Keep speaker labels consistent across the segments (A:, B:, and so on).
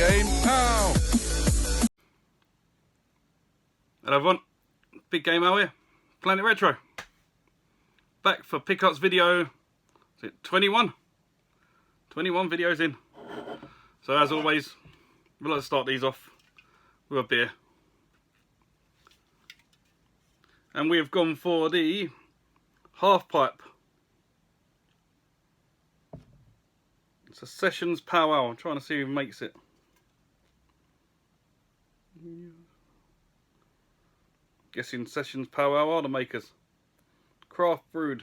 A: game now.
B: Hello everyone, Big Game Al here, Planet Retro. Back for pickups video, is it 21? 21 videos in. So as always, we like to start these off with a beer. And we have gone for the half pipe. It's a Sessions Powwow. I'm trying to see who makes it. Guessing Sessions Powwow are the makers. Craft brewed.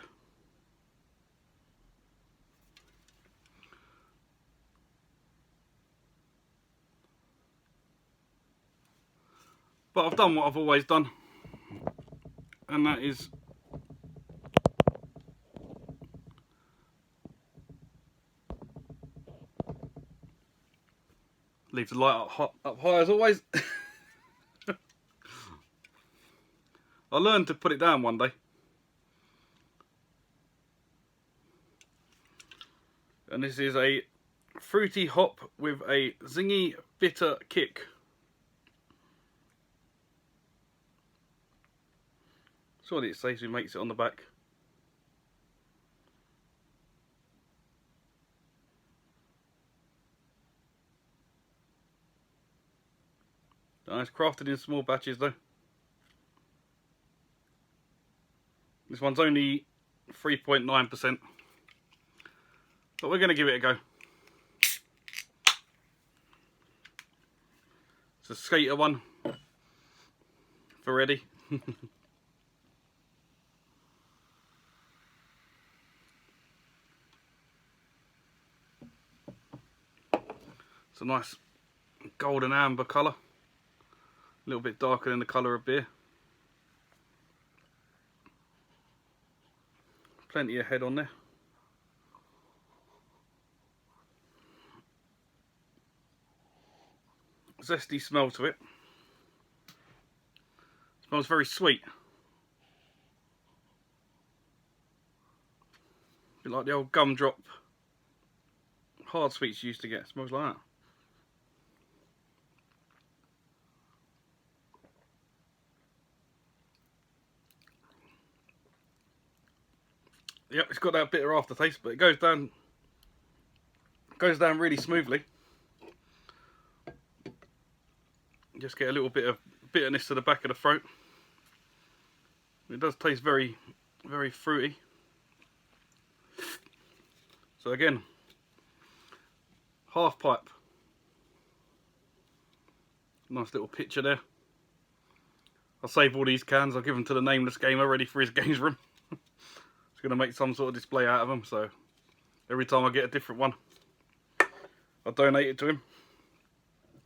B: But I've done what I've always done, and that is leave the light up high as always. I learned to put it down one day. And this is a fruity hop with a zingy bitter kick. That's what it says who makes it on the back. It's crafted in small batches though. This one's only 3.9%. But we're going to give it a go. It's a skater one for ready. It's a nice golden amber colour. A little bit darker than the colour of beer. Plenty of head on there. Zesty smell to it. Smells very sweet. A bit like the old gumdrop hard sweets you used to get. Smells like that. Yep, it's got that bitter aftertaste, but it goes down really smoothly. You just get a little bit of bitterness to the back of the throat. It does taste very, very fruity. So again, half pipe. Nice little picture there. I'll save all these cans. I'll give them to the nameless gamer ready for his games room. He's going to make some sort of display out of them, so every time I get a different one, I'll donate it to him.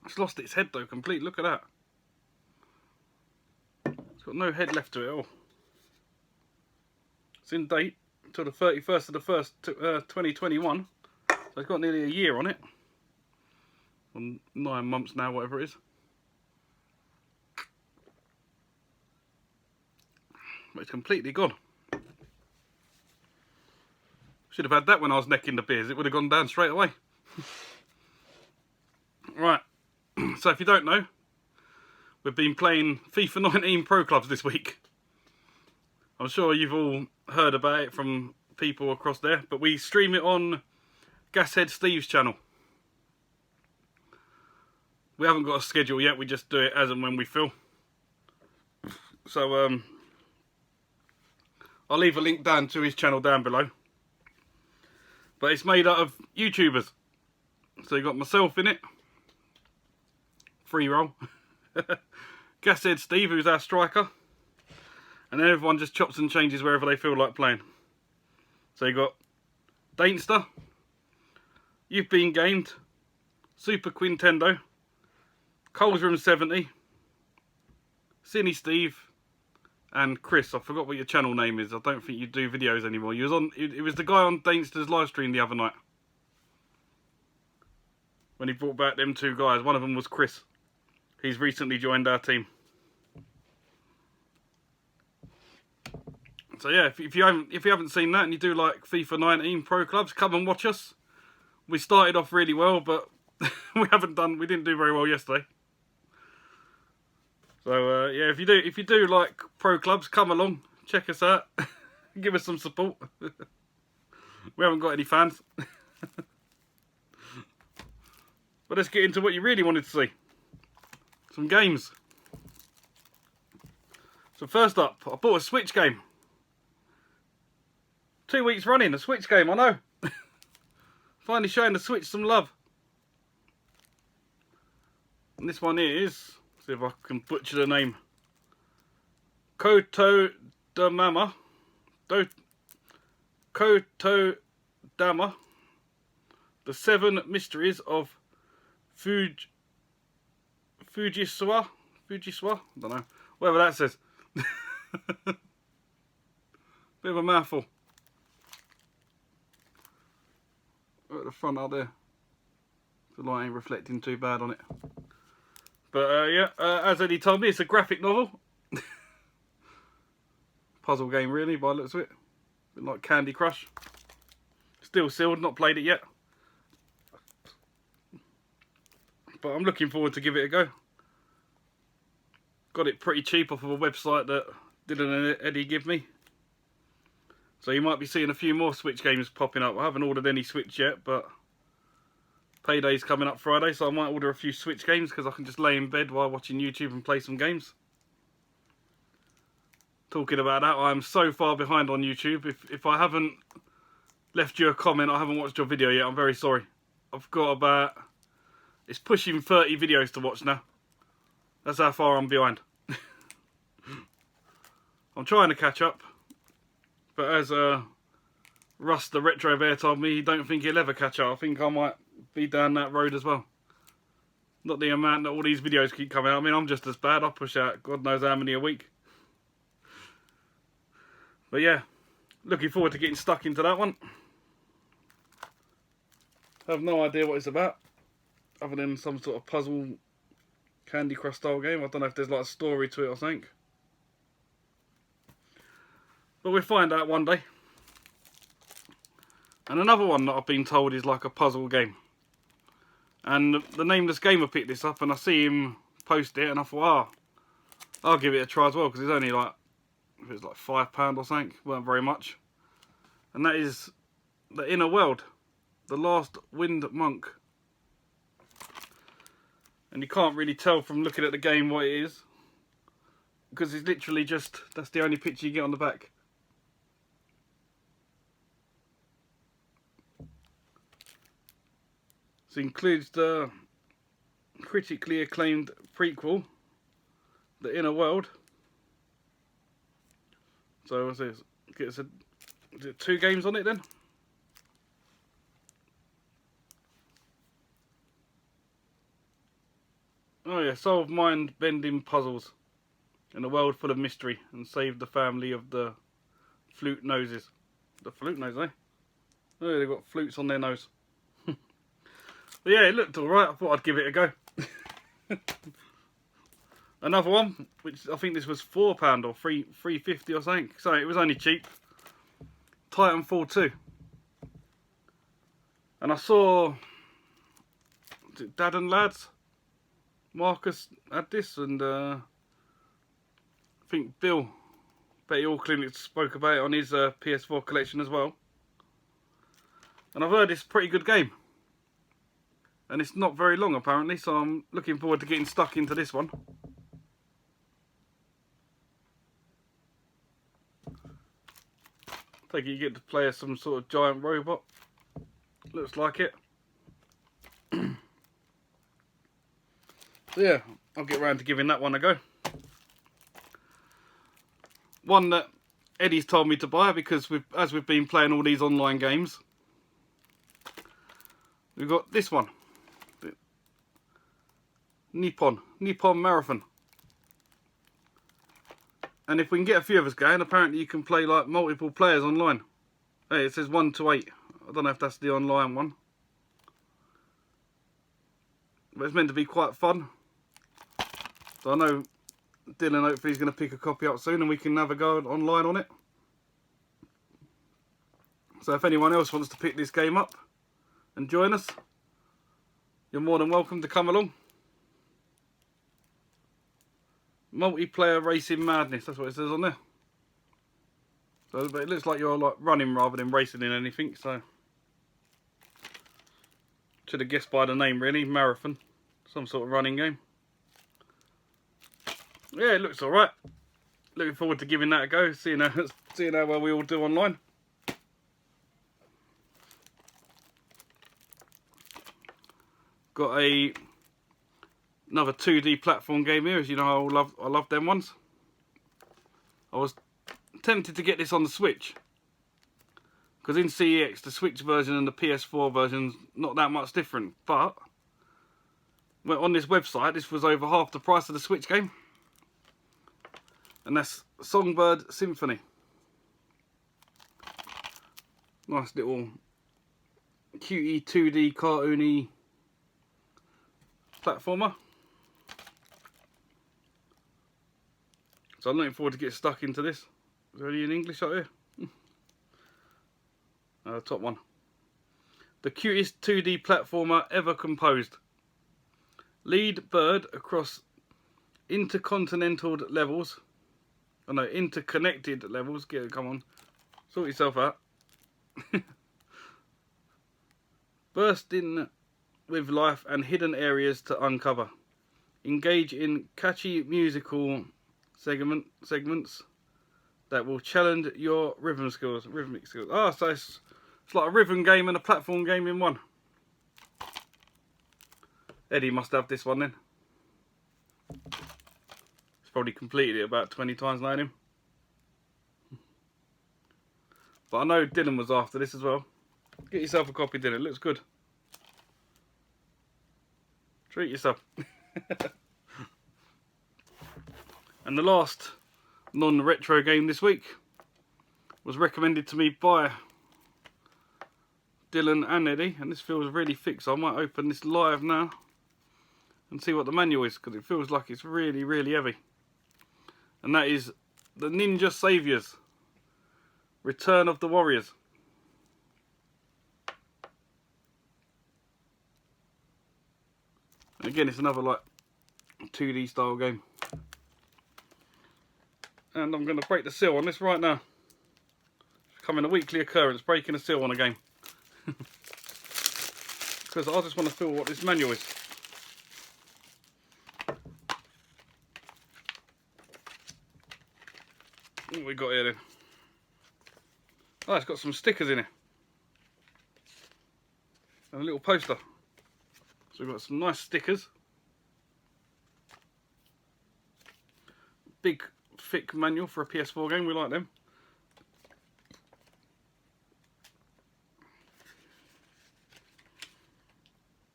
B: It's lost its head though, complete. Look at that. It's got no head left to it at all. It's in date until the 31st of the 1st, 2021. So it's got nearly a year on it. Or 9 months now, whatever it is. But it's completely gone. Should have had that when I was necking the beers. It would have gone down straight away. Right. So if you don't know, we've been playing FIFA 19 Pro Clubs this week. I'm sure you've all heard about it from people across there, but we stream it on Gashead Steve's channel. We haven't got a schedule yet, we just do it as and when we feel. So I'll leave a link down to his channel down below. But it's made out of YouTubers. So you got myself in it. Free roll. Gashead Steve, who's our striker. And then everyone just chops and changes wherever they feel like playing. So you got Danester. You've Been Gamed. Super Quintendo. Cole's Room 70. Cinny Steve. And Chris. I forgot what your channel name is. I don't think you do videos anymore. You was on. It was the guy on Danester's live stream the other night. When he brought back them two guys. One of them was Chris. He's recently joined our team. So yeah, if you haven't seen that and you do like FIFA 19 Pro Clubs, come and watch us. We started off really well, but we didn't do very well yesterday. So yeah, if you do like pro clubs, come along, check us out, give us some support. We haven't got any fans. But let's get into what you really wanted to see. Some games. So first up, I bought a Switch game. 2 weeks running, a Switch game, I know. Finally showing the Switch some love. And this one is, see if I can butcher the name. Koto Dama. Koto Dama. The 7 Mysteries of Fujisawa? I don't know. Whatever that says. Bit of a mouthful. Right at the front out there. The light ain't reflecting too bad on it. But yeah, as Eddie told me, it's a graphic novel. Puzzle game really, by the looks of it. A bit like Candy Crush. Still sealed, not played it yet. But I'm looking forward to give it a go. Got it pretty cheap off of a website that Dylan and Eddie give me. So you might be seeing a few more Switch games popping up. I haven't ordered any Switch yet, but payday's coming up Friday, so I might order a few Switch games because I can just lay in bed while watching YouTube and play some games. Talking about that, I am so far behind on YouTube. If I haven't left you a comment, I haven't watched your video yet, I'm very sorry. I've got about... it's pushing 30 videos to watch now. That's how far I'm behind. I'm trying to catch up. But as Russ the Retro Bear told me, he don't think he'll ever catch up. I think I might be down that road as well. Not the amount that all these videos keep coming out. I mean, I'm just as bad. I push out God knows how many a week. But yeah, looking forward to getting stuck into that one. I have no idea what it's about. Other than some sort of puzzle Candy Crush style game. I don't know if there's like a story to it or something. But we'll find out one day. And another one that I've been told is like a puzzle game. And the Nameless Gamer picked this up and I see him post it and I thought, I'll give it a try as well, because it's only like, if it's like £5 or something, weren't very much. And that is The Inner World, The Last Wind Monk. And you can't really tell from looking at the game what it is, because it's literally just, that's the only picture you get on the back. So it includes the critically acclaimed prequel, The Inner World. So what's this? Is it 2 games on it then? Oh yeah, solve mind-bending puzzles in a world full of mystery and save the family of the flute noses. The flute nose, eh? Oh, they've got flutes on their nose. But yeah, it looked alright. I thought I'd give it a go. Another one, which I think this was £4 or $3.50 or something. So it was only cheap. Titanfall 2. And I saw, is it Dad and Lads? Marcus had this, and I think Bill Betty All Clinic spoke about it on his PS4 collection as well. And I've heard it's a pretty good game. And it's not very long apparently, so I'm looking forward to getting stuck into this one. I think you get to play as some sort of giant robot. Looks like it. So yeah, I'll get round to giving that one a go. One that Eddie's told me to buy because as we've been playing all these online games, we've got this one. Nippon Marathon. And if we can get a few of us going, apparently you can play like multiple players online. Hey, it says 1 to 8. I don't know if that's the online one. But it's meant to be quite fun. So I know Dylan hopefully is going to pick a copy up soon and we can have a go online on it. So if anyone else wants to pick this game up and join us, you're more than welcome to come along. Multiplayer racing madness, that's what it says on there. So, but it looks like you're like running rather than racing in anything, so should have guessed by the name really. Marathon, some sort of running game. Yeah, it looks alright. Looking forward to giving that a go, seeing how well we all do online. Got another 2D platform game here, as you know I love them ones. I was tempted to get this on the Switch, because in CEX the Switch version and the PS4 version's not that much different, but on this website this was over half the price of the Switch game, and that's Songbird Symphony. Nice little cutie 2D cartoony platformer. So I'm looking forward to get stuck into this. Is there any in English out here? Top one. The cutest 2D platformer ever composed. Lead bird across intercontinental levels. Oh no, interconnected levels. Get it, come on. Sort yourself out. Burst in with life and hidden areas to uncover. Engage in catchy musical segments that will challenge your rhythmic skills. Ah, so it's like a rhythm game and a platform game in one. Eddie must have this one then. He's probably completed it about 20 times knowing him. But I know Dylan was after this as well. Get yourself a copy, Dylan. It looks good. Treat yourself. And the last non-retro game this week was recommended to me by Dylan and Eddie, and this feels really thick, so I might open this live now and see what the manual is, because it feels like it's really, really heavy. And that is the Ninja Saviors, Return of the Warriors. And again, it's another like 2D style game. And I'm going to break the seal on this right now. It's becoming a weekly occurrence, breaking a seal on a game. Because I just want to feel what this manual is. What have we got here then? Oh, it's got some stickers in it. And a little poster. So we've got some nice stickers. Big thick manual for a PS4 game, we like them.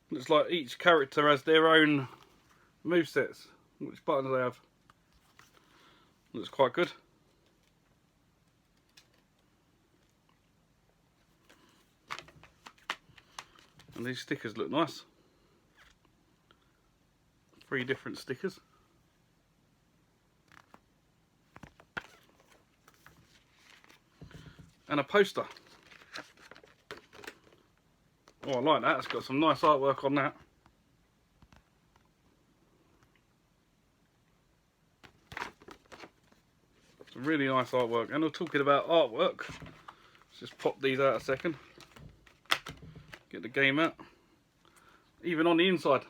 B: Looks like each character has their own movesets, which buttons they have. Looks quite good. And these stickers look nice. 3 different stickers. And a poster. Oh, I like that. It's got some nice artwork on that. Some really nice artwork. And we're talking about artwork. Let's just pop these out a second. Get the game out. Even on the inside,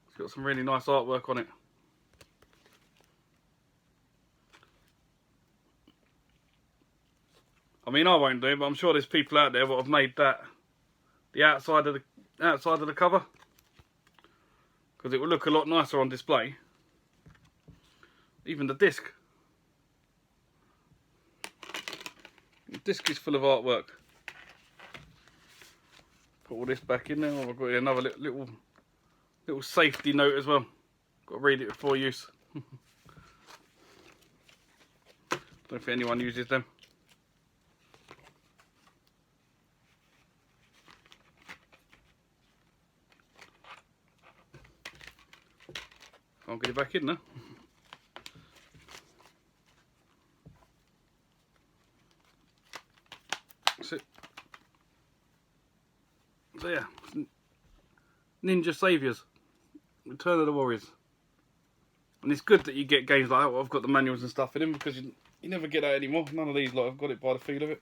B: it's got some really nice artwork on it. I mean, I won't do it, but I'm sure there's people out there that have made that the outside of the cover, because it will look a lot nicer on display. Even the disc. The disc is full of artwork. Put all this back in there. Oh, I've got here another little safety note as well. Got to read it before use. Don't think anyone uses them. I'll get it back in now. That's it. So yeah, Ninja Saviors, Return of the Warriors. And it's good that you get games like that. Well, I've got the manuals and stuff in them, because you never get that anymore. None of these lot have got it by the feel of it.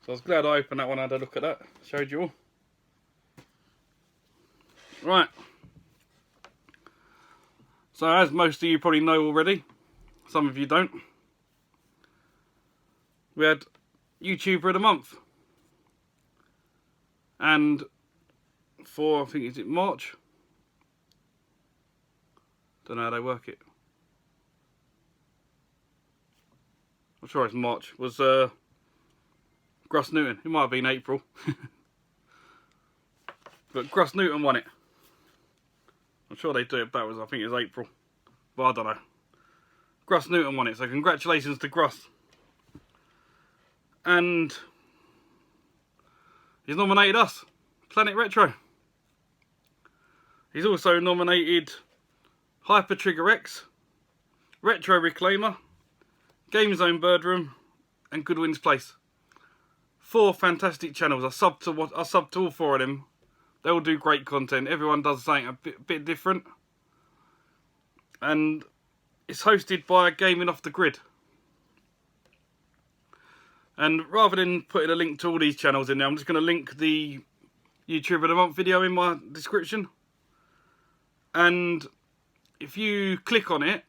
B: So I was glad I opened that one and had a look at that. Showed you all. Right. So as most of you probably know already, some of you don't, we had YouTuber of the Month. And for, I think, is it March? Don't know how they work it. I'm sure it's March. Was Gruss Newton. It might have been April. But Gruss Newton won it. I'm sure they do it backwards. I think it was April. But I don't know. Gruss Newton won it. So congratulations to Gruss. And he's nominated us. Planet Retro. He's also nominated Hyper Trigger X, Retro Reclaimer, Game Zone Birdroom, and Goodwin's Place. 4 fantastic channels. I sub to all 4 of them. They all do great content. Everyone does something a bit different. And it's hosted by Gaming Off the Grid. And rather than putting a link to all these channels in there, I'm just going to link the YouTuber of the Month video in my description. And if you click on it,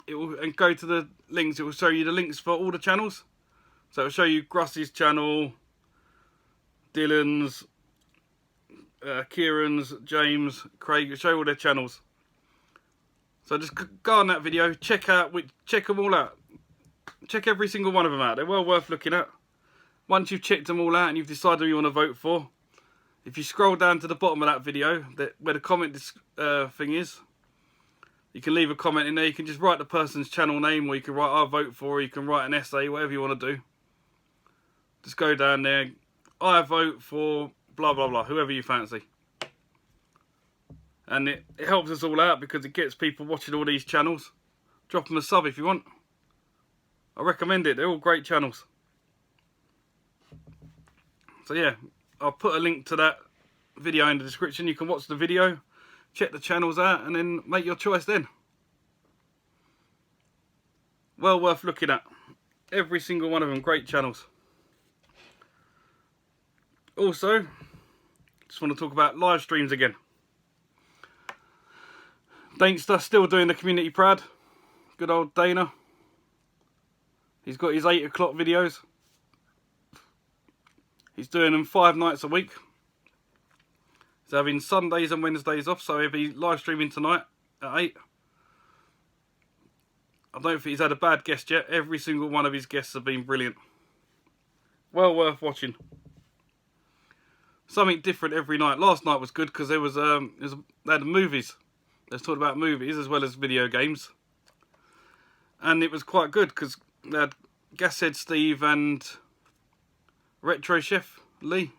B: and go to the links, it will show you the links for all the channels. So it will show you Gruss's channel, Dylan's, Kieran's, James, Craig. It'll show you all their channels. So just go on that video, check them all out. Check every single one of them out. They're well worth looking at. Once you've checked them all out and you've decided who you want to vote for, if you scroll down to the bottom of that video, where the comment thing is, you can leave a comment in there. You can just write the person's channel name, or you can write I vote for, or you can write an essay, whatever you want to do. Just go down there, I vote for blah blah blah, whoever you fancy. And it helps us all out because it gets people watching all these channels. Drop them a sub if you want. I recommend it, they're all great channels. So yeah, I'll put a link to that video in the description. You can watch the video, check the channels out, and then make your choice then. Well worth looking at. Every single one of them, great channels. Also, just want to talk about live streams again. Danester still doing the community proud. Good old Dana. He's got his 8 o'clock videos. He's doing them 5 nights a week. He's having Sundays and Wednesdays off, so he'll be live streaming tonight at 8. I don't think he's had a bad guest yet. Every single one of his guests have been brilliant. Well worth watching. Something different every night. Last night was good because there was they had movies. They talked about movies as well as video games. And it was quite good because they had Gashead Steve and Retro Chef Lee.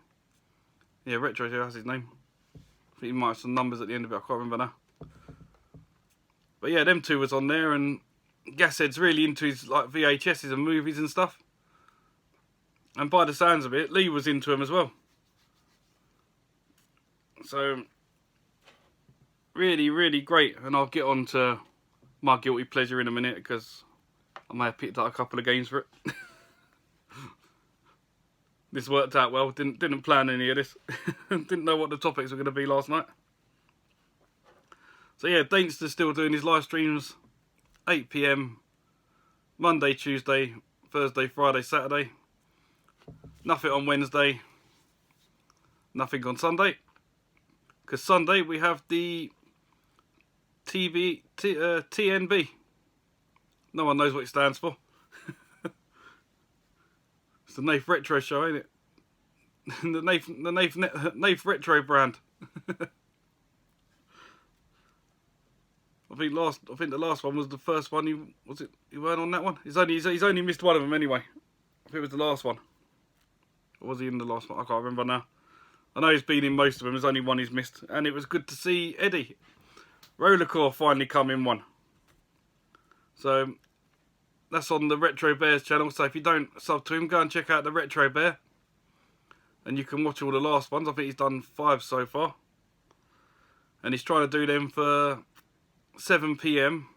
B: Yeah, Retro Chef, that's his name. I think he might have some numbers at the end of it, I can't remember now. But yeah, them 2 was on there, and Gashead's really into his like VHSs and movies and stuff. And by the sounds of it, Lee was into them as well. So, really, really great. And I'll get on to my guilty pleasure in a minute, because I may have picked up a couple of games for it. This worked out well. Didn't plan any of this. Didn't know what the topics were going to be last night. So yeah, Danester's still doing his live streams 8 PM Monday, Tuesday, Thursday, Friday, Saturday. Nothing on Wednesday. Nothing on Sunday. Because Sunday we have the TNB. No one knows what it stands for. It's the Nath Retro Show, ain't it? the Nath Retro brand. I think the last one was the first one. You weren't on that one? He's only missed one of them anyway. I think it was the last one. Or was he in the last one? I can't remember now. I know he's been in most of them. There's only one he's missed, and it was good to see Eddie Rollercore finally come in one. So that's on the Retro Bears channel. So if you don't sub to him, go and check out the Retro Bear, and you can watch all the last ones. I think he's done 5 so far. and he's trying to do them for 7 PM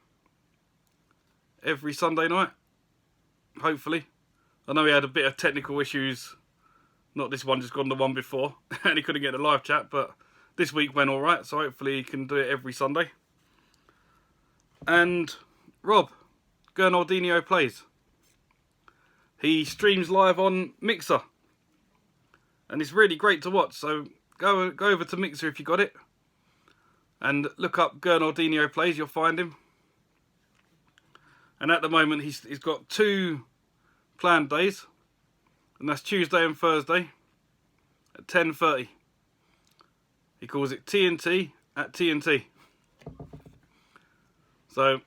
B: every Sunday night, hopefully. I know he had a bit of technical issues, not this one, just gone the one before, and he couldn't get the live chat, but this week went alright, so hopefully he can do it every Sunday. And Rob, Gernaldinho Plays. He streams live on Mixer, and it's really great to watch, so go over to Mixer if you got it, and look up Gernaldinho Plays, you'll find him. And at the moment he's got 2 planned days, and that's Tuesday and Thursday at 10:30. He calls it TNT at TNT. So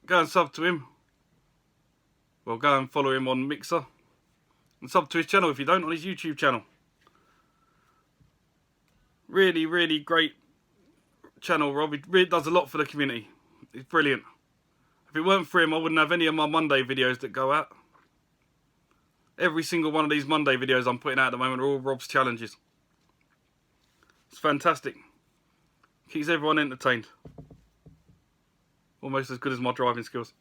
B: go and sub to him. Well, go and follow him on Mixer, and sub to his channel if you don't, on his YouTube channel. Really, really great channel, Rob. He really does a lot for the community. He's brilliant. If it weren't for him, I wouldn't have any of my Monday videos that go out. Every single one of these Monday videos I'm putting out at the moment are all Rob's challenges. It's fantastic. Keeps everyone entertained. Almost as good as my driving skills.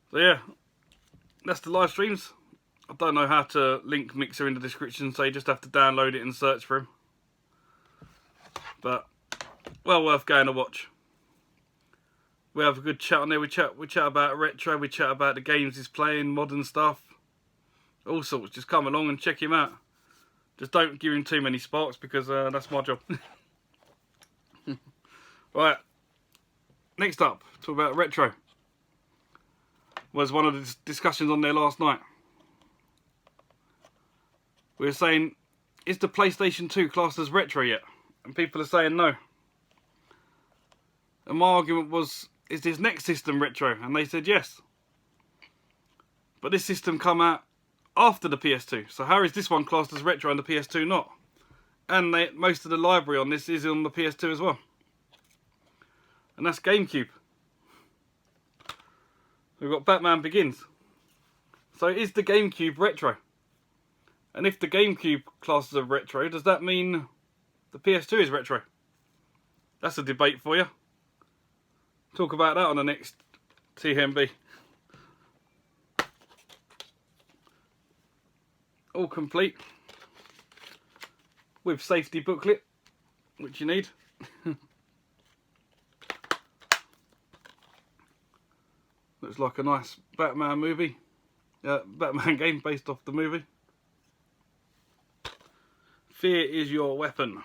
B: So yeah, that's the live streams. I don't know how to link Mixer in the description, so you just have to download it and search for him. But well worth going to watch. We have a good chat on there. We chat about retro, we chat about the games he's playing, modern stuff, all sorts. Just come along and check him out. Just don't give him too many sparks, because that's my job. Right, next up, talk about retro. Was one of the discussions on there last night. We were saying, is the PlayStation 2 classed as retro yet? And people are saying no. And my argument was, is this next system retro? And they said yes. But this system come out after the PS2. So how is this one classed as retro and the PS2 not? And most of the library on this is on the PS2 as well. And that's GameCube. We've got Batman Begins. So is the GameCube retro? And if the GameCube classes as retro, does that mean the PS2 is retro? That's a debate for you. Talk about that on the next TMB. All complete. With safety booklet, which you need. Looks like a nice Batman movie. Batman game based off the movie. Fear is your weapon.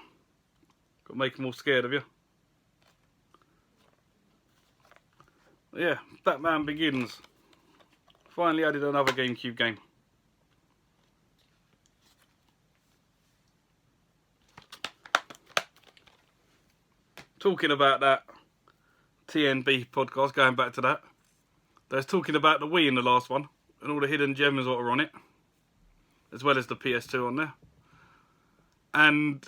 B: Got to make them all scared of you. Yeah, Batman Begins. Finally added another GameCube game. Talking about that TNB podcast, going back to that. They was talking about the Wii in the last one, and all the hidden gems that were on it, as well as the PS2 on there. And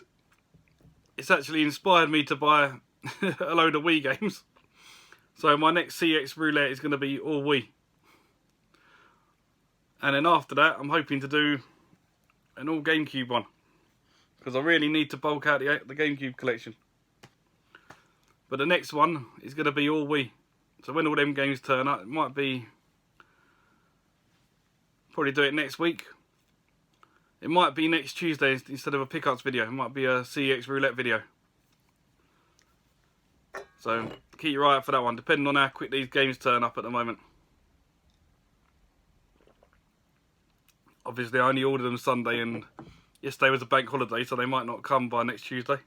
B: it's actually inspired me to buy a load of Wii games. So my next CX roulette is going to be all Wii. And then after that, I'm hoping to do an all GameCube one, because I really need to bulk out the GameCube collection. But the next one is going to be all Wii. So when all them games turn up, it might be... probably do it next week. It might be next Tuesday instead of a pickups video. It might be a CX roulette video. So keep your eye out for that one, depending on how quick these games turn up at the moment. Obviously I only ordered them Sunday, and yesterday was a bank holiday, so they might not come by next Tuesday.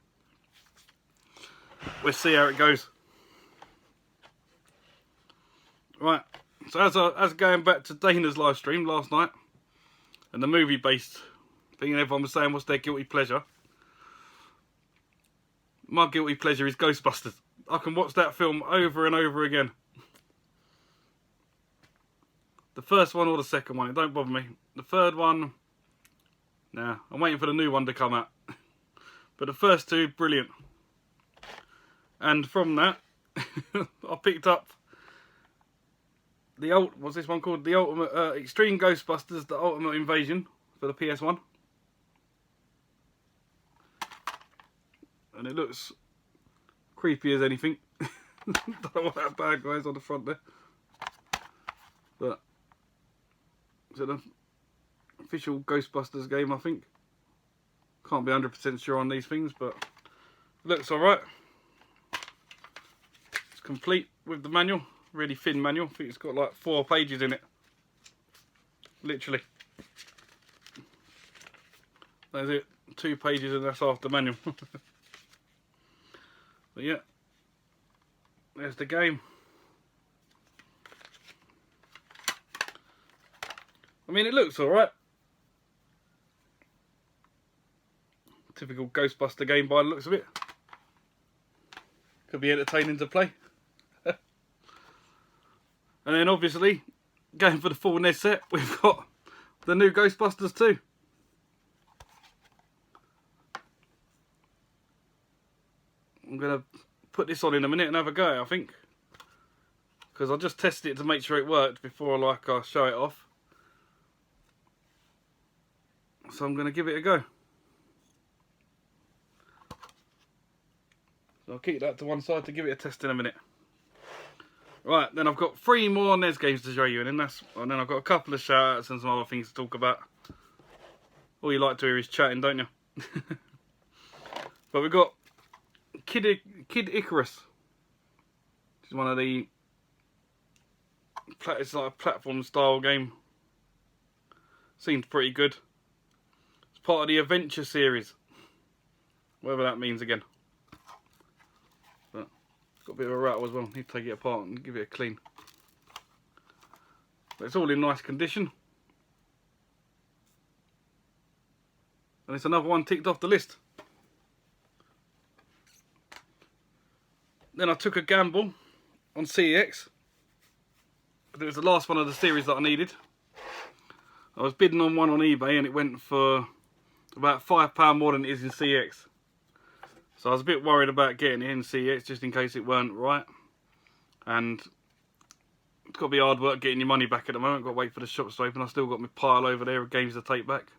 B: We'll see how it goes. Right, so as going back to Dana's live stream last night, and the movie based thing, and everyone was saying what's their guilty pleasure. My guilty pleasure is Ghostbusters. I can watch that film over and over again. The first one or the second one, it don't bother me. The third one, nah, I'm waiting for the new one to come out. But the first two, brilliant. And from that, I picked up what's this one called? The Ultimate Extreme Ghostbusters: The Ultimate Invasion for the PS1. and it looks creepy as anything. Don't know what that bad guy is on the front there, but is it an official Ghostbusters game? I think. Can't be 100% sure on these things, but looks alright. It's complete with the manual, really thin manual. I think it's got like 4 pages in it, literally. That's it, 2 pages and that's half the manual. But yeah, there's the game. I mean, it looks alright. Typical Ghostbuster game by the looks of it. Could be entertaining to play. And then obviously, going for the full NES set, we've got the new Ghostbusters 2. I'm going to put this on in a minute and have a go, I think. Because I just tested it to make sure it worked before I show it off. So I'm going to give it a go. So I'll keep that to one side to give it a test in a minute. Right, then I've got 3 more NES games to show you, and then I've got a couple of shout-outs and some other things to talk about. All you like to hear is chatting, don't you? But we've got Kid Icarus. Which is one of the... It's like a platform style game. Seems pretty good. It's part of the Adventure series. Whatever that means again. Got a bit of a rattle as well. Need to take it apart and give it a clean. But it's all in nice condition. And it's another one ticked off the list. Then I took a gamble on CEX. It was the last one of the series that I needed. I was bidding on one on eBay and it went for about £5 more than it is in CEX. So I was a bit worried about getting it in CEX just in case it weren't right. And it's got to be hard work getting your money back at the moment. Got to wait for the shops to open. I still got my pile over there of games to take back.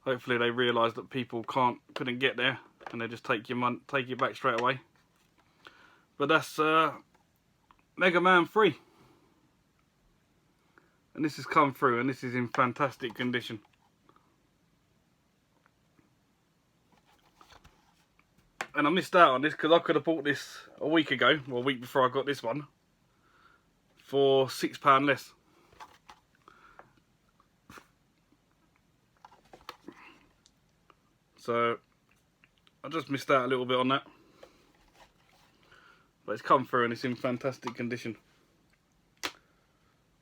B: Hopefully they realise that people couldn't get there and they just take your money, take it back straight away. But that's Mega Man 3. And this has come through and this is in fantastic condition. And I missed out on this because I could have bought this a week ago, or a week before I got this one, for £6 less. So I just missed out a little bit on that. But it's come through and it's in fantastic condition.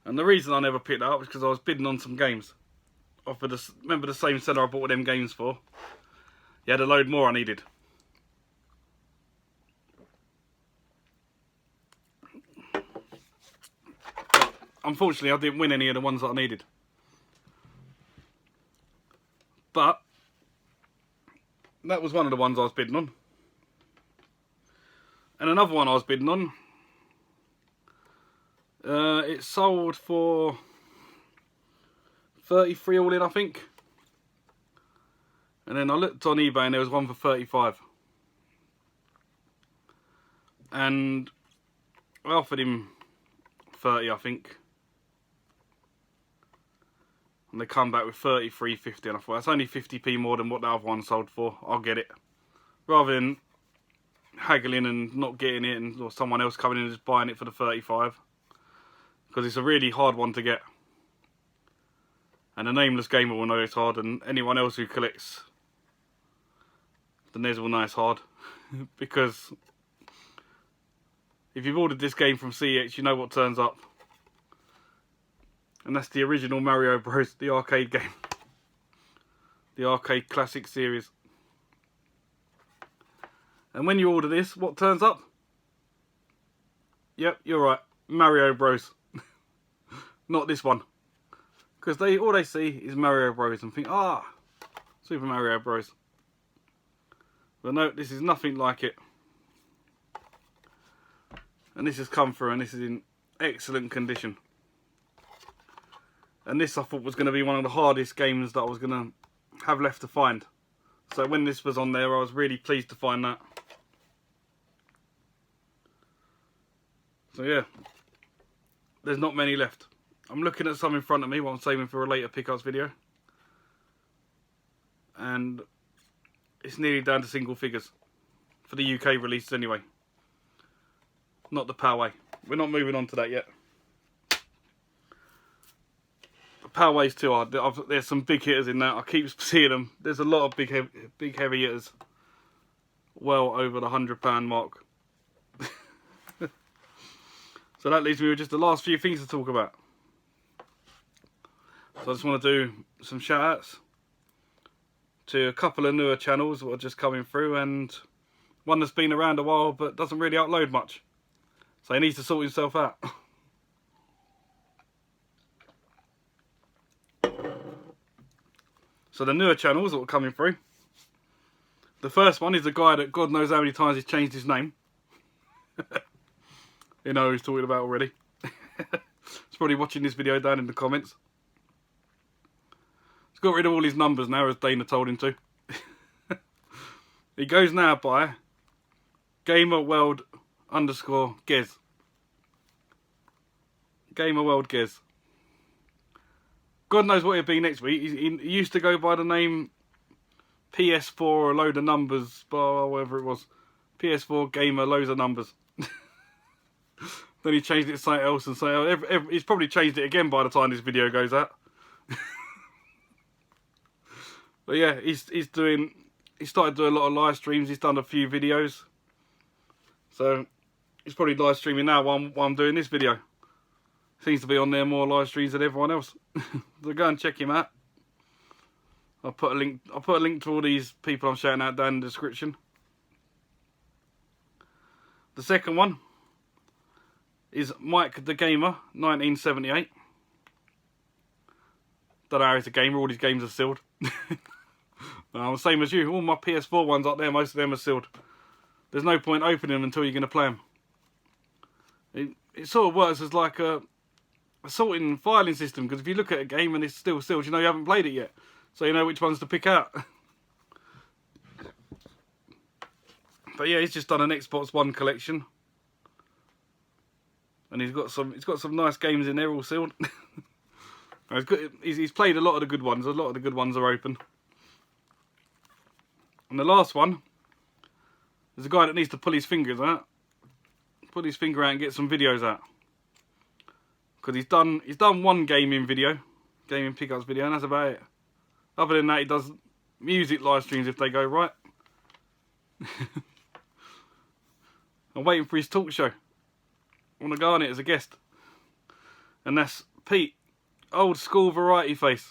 B: And the reason I never picked that up was because I was bidding on some games. Remember the same seller I bought them games for? He had a load more I needed. Unfortunately, I didn't win any of the ones that I needed. But that was one of the ones I was bidding on. And another one I was bidding on, it sold for 33 all in, I think. And then I looked on eBay and there was one for 35. And I offered him 30, I think. And they come back with 33.50, and I thought that's only 50p more than what the other one sold for. I'll get it, rather than haggling and not getting it, or someone else coming in and just buying it for the 35, because it's a really hard one to get. And a nameless gamer will know it's hard, and anyone else who collects the NES will know it's hard, because if you've ordered this game from CEX, you know what turns up. And that's the original Mario Bros, the arcade game. The arcade classic series. And when you order this, what turns up? Yep, you're right. Mario Bros. Not this one. Because all they see is Mario Bros and think, ah, Super Mario Bros. But no, this is nothing like it. And this has come through and this is in excellent condition. And this I thought was going to be one of the hardest games that I was going to have left to find. So when this was on there, I was really pleased to find that. So yeah, there's not many left. I'm looking at some in front of me, what I'm saving for a later pickups video. And it's nearly down to single figures. For the UK releases anyway. Not the Poway. We're not moving on to that yet. The Poway's too hard. There's some big hitters in that. I keep seeing them. There's a lot of big heavy hitters. Well over the £100 mark. So that leaves me with just the last few things to talk about. So I just want to do some shout outs to a couple of newer channels that are just coming through, and one that's been around a while but doesn't really upload much. So he needs to sort himself out. So the newer channels that are coming through. The first one is a guy that God knows how many times he's changed his name. You know who he's talking about already. He's probably watching this video down in the comments. He's got rid of all his numbers now, as Dana told him to. He goes now by GamerWorld_Gez. GamerWorld_Gez. God knows what he'll be next week. He used to go by the name PS4 or a load of numbers, whatever it was. PS4 Gamer, loads of numbers. Then he changed it to something else, and he's probably changed it again by the time this video goes out. But yeah, he started doing a lot of live streams. He's done a few videos, so he's probably live streaming now while I'm doing this video. Seems to be on there more live streams than everyone else. So go and check him out. I'll put a link to all these people I'm shouting out down in the description. The second one is Mike the Gamer 1978. Don't know how he's a gamer. All his games are sealed. I'm the same as you. All my PS4 ones up there, most of them are sealed. There's no point opening them until you're going to play them. It sort of works as like a sorting filing system, because if you look at a game and it's still sealed, you know you haven't played it yet, so you know which ones to pick out. But yeah, he's just done an Xbox One collection, and he's got some nice games in there, all sealed. He's played a lot of the good ones. A lot of the good ones are open. And the last one is a guy that needs to pull his fingers out. Pull his finger out and get some videos out. Because he's done one gaming pickups video, and that's about it. Other than that, he does music live streams if they go right. I'm waiting for his talk show. I want to go on it as a guest. And that's Pete. Old school variety face.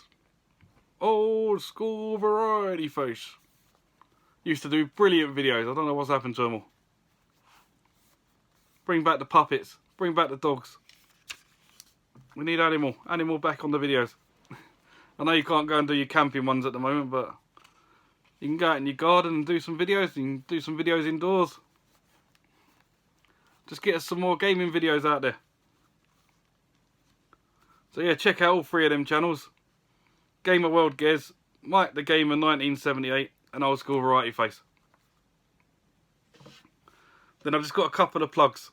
B: Old school variety face. Used to do brilliant videos. I don't know what's happened to them all. Bring back the puppets. Bring back the dogs. We need animal back on the videos. I know you can't go and do your camping ones at the moment, but you can go out in your garden and do some videos. You can do some videos indoors. Just get us some more gaming videos out there. So yeah, check out all three of them channels. GamerWorld_Gez, Mike the Gamer 1978, and Old School Variety Face. Then I've just got a couple of plugs.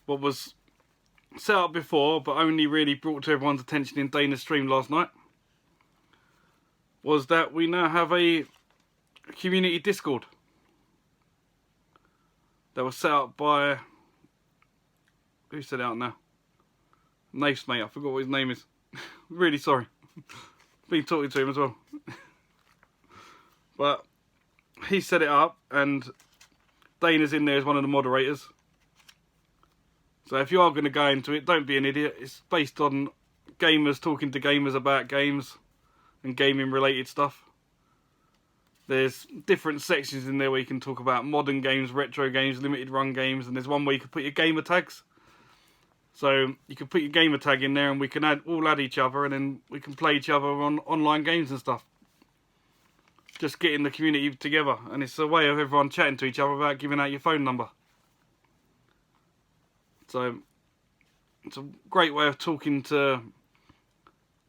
B: What was set up before, but only really brought to everyone's attention in Dana's stream last night, was that we now have a community Discord that was set up by, who set it out now? Naif's mate, I forgot what his name is. Really sorry. Been talking to him as well. But he set it up, and Dana's in there as one of the moderators. So if you are going to go into it, don't be an idiot. It's based on gamers talking to gamers about games and gaming related stuff. There's different sections in there where you can talk about modern games, retro games, limited run games, and there's one where you can put your gamer tags. So you can put your gamer tag in there, and we can all add each other, and then we can play each other on online games and stuff. Just getting the community together, and it's a way of everyone chatting to each other without giving out your phone number. So it's a great way of talking to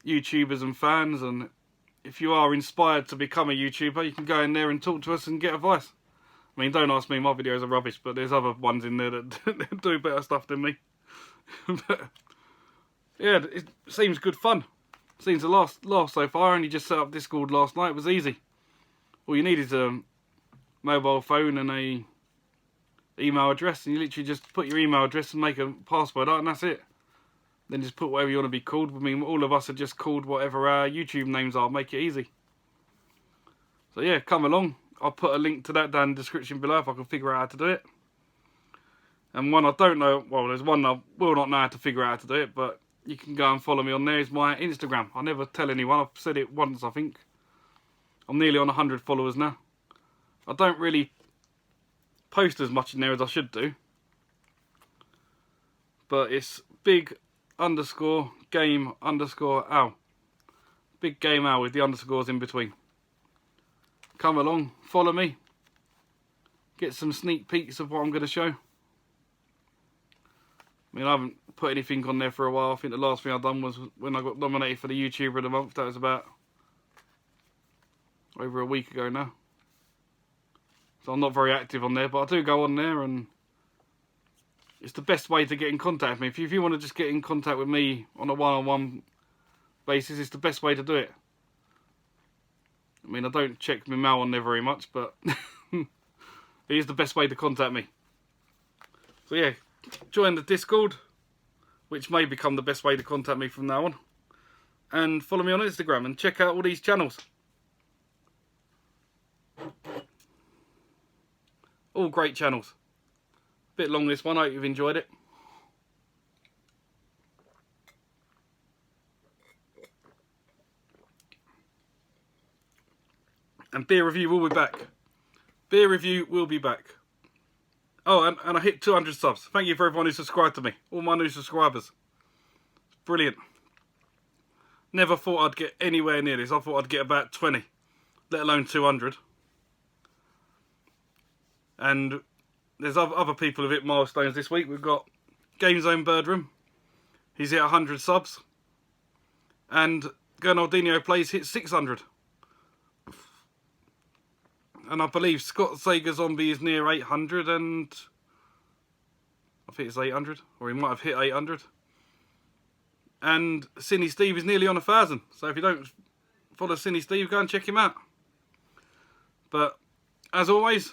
B: YouTubers and fans, and if you are inspired to become a YouTuber, you can go in there and talk to us and get advice. I mean, don't ask me, my videos are rubbish, but there's other ones in there that do better stuff than me. But yeah, it seems good fun. Seems to last so far, and you just set up Discord last night. It was easy. All you need is a mobile phone and a email address, and you literally just put your email address and make a password out, and that's it. Then just put whatever you want to be called. I mean, all of us are just called whatever our YouTube names are. Make it easy. So yeah, come along. I'll put a link to that down in the description below if I can figure out how to do it. And one I don't know, well, there's one I will not know how to figure out how to do it, but you can go and follow me on there. Is my Instagram. I never tell anyone. I've said it once, I think. I'm nearly on 100 followers now. I don't really post as much in there as I should do. But it's big_game_owl. Big game owl with the underscores in between. Come along, follow me. Get some sneak peeks of what I'm going to show. I mean, I haven't put anything on there for a while. I think the last thing I've done was when I got nominated for the YouTuber of the Month. That was about over a week ago now. So I'm not very active on there, but I do go on there, and it's the best way to get in contact with me. If you want to just get in contact with me on a one-on-one basis, it's the best way to do it. I mean, I don't check my mail on there very much, but it is the best way to contact me. So yeah, join the Discord, which may become the best way to contact me from now on. And follow me on Instagram and check out all these channels. All great channels. Bit long this one, I hope you've enjoyed it. And beer review will be back. Beer review will be back. Oh, and I hit 200 subs. Thank you for everyone who subscribed to me. All my new subscribers. Brilliant. Never thought I'd get anywhere near this. I thought I'd get about 20. Let alone 200. And there's other people who've hit milestones this week. We've got Game Zone Birdroom. He's hit 100 subs. And Gernaldinho Plays hit 600. And I believe Scott Sega Zombie is near 800, and I think it's 800, or he might have hit 800. And Cinny Steve is nearly on 1,000. So if you don't follow Cinny Steve, go and check him out. But as always,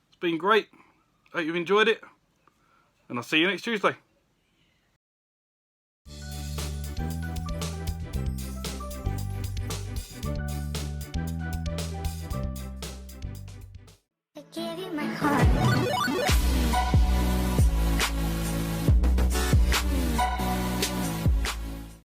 B: it's been great. Hope you've enjoyed it, and I'll see you next Tuesday.